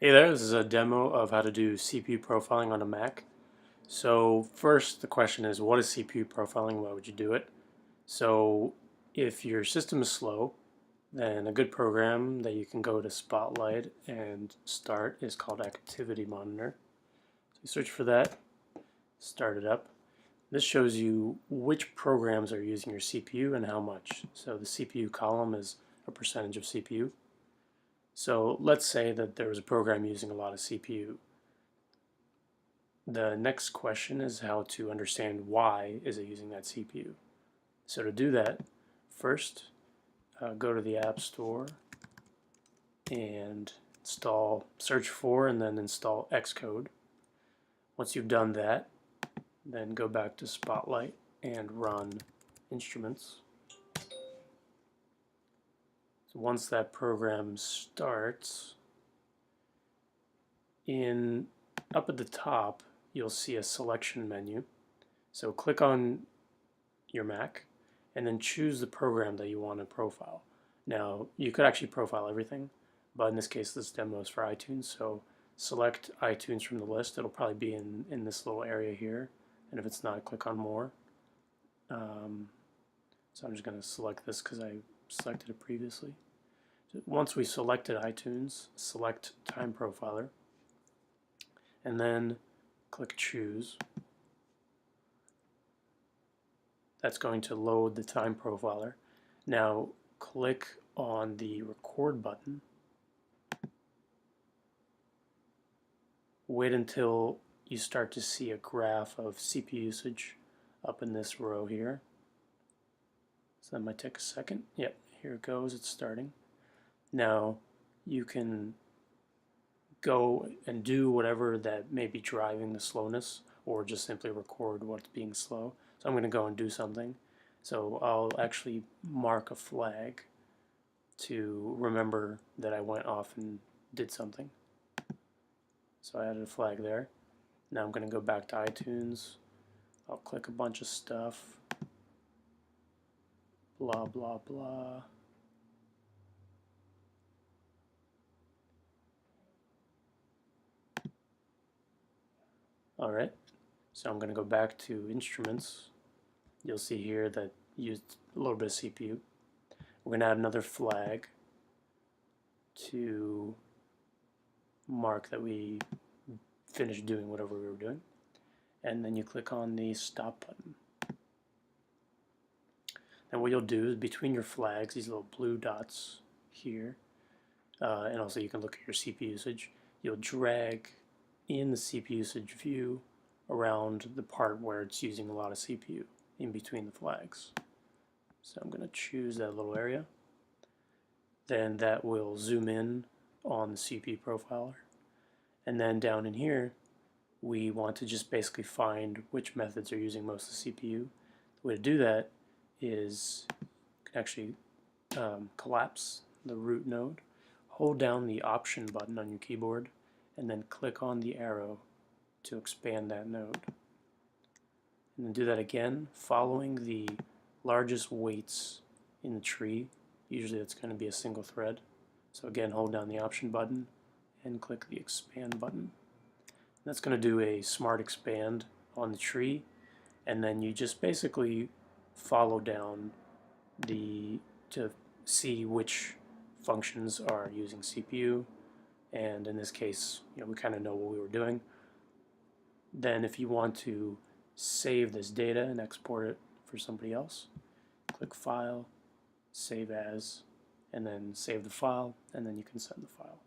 Hey there, this is a demo of how to do CPU profiling on a Mac. So first the question is, what is CPU profiling? Why would you do it? So if your system is slow, then a good program that you can go to Spotlight and start is called Activity Monitor. So you search for that, start it up. This shows you which programs are using your CPU and how much. So the CPU column is a percentage of CPU. So let's say that there was a program using a lot of CPU. The next question is how to understand why is it using that CPU. So to do that, first go to the App Store and search for and then install Xcode. Once you've done that, then go back to Spotlight and run Instruments. So once that program starts, up at the top you'll see a selection menu. So click on your Mac and then choose the program that you want to profile. Now you could actually profile everything, but in this case this demo is for iTunes, so select iTunes from the list. It'll probably be in this little area here, and if it's not, click on more. So I'm just going to select this because I selected it previously. So once we selected iTunes, select Time Profiler and then click Choose. That's going to load the Time Profiler. Now click on the Record button. Wait until you start to see a graph of CPU usage up in this row here. So that might take a second. Yep, here it goes, it's starting. Now you can go and do whatever that may be driving the slowness, or just simply record what's being slow. So I'm going to go and do something. So I'll actually mark a flag to remember that I went off and did something. So I added a flag there. Now I'm going to go back to iTunes. I'll click a bunch of stuff. Blah, blah, blah. Alright, so I'm going to go back to Instruments. You'll see here that used a little bit of CPU. We're going to add another flag to mark that we finished doing whatever we were doing. And then you click on the Stop button. And what you'll do is between your flags, these little blue dots here, and also you can look at your CPU usage, you'll drag in the CPU usage view around the part where it's using a lot of CPU in between the flags. So I'm going to choose that little area. Then that will zoom in on the CPU profiler. And then down in here, we want to just basically find which methods are using most of the CPU. The way to do that is you can actually collapse the root node, hold down the Option button on your keyboard, and then click on the arrow to expand that node. And then do that again, following the largest weights in the tree. Usually that's going to be a single thread. So again, hold down the Option button and click the Expand button. That's going to do a smart expand on the tree, and then you just basically follow down to see which functions are using CPU, and in this case, we kind of know what we were doing. Then if you want to save this data and export it for somebody else, click File, Save As, and then save the file, and then you can send the file.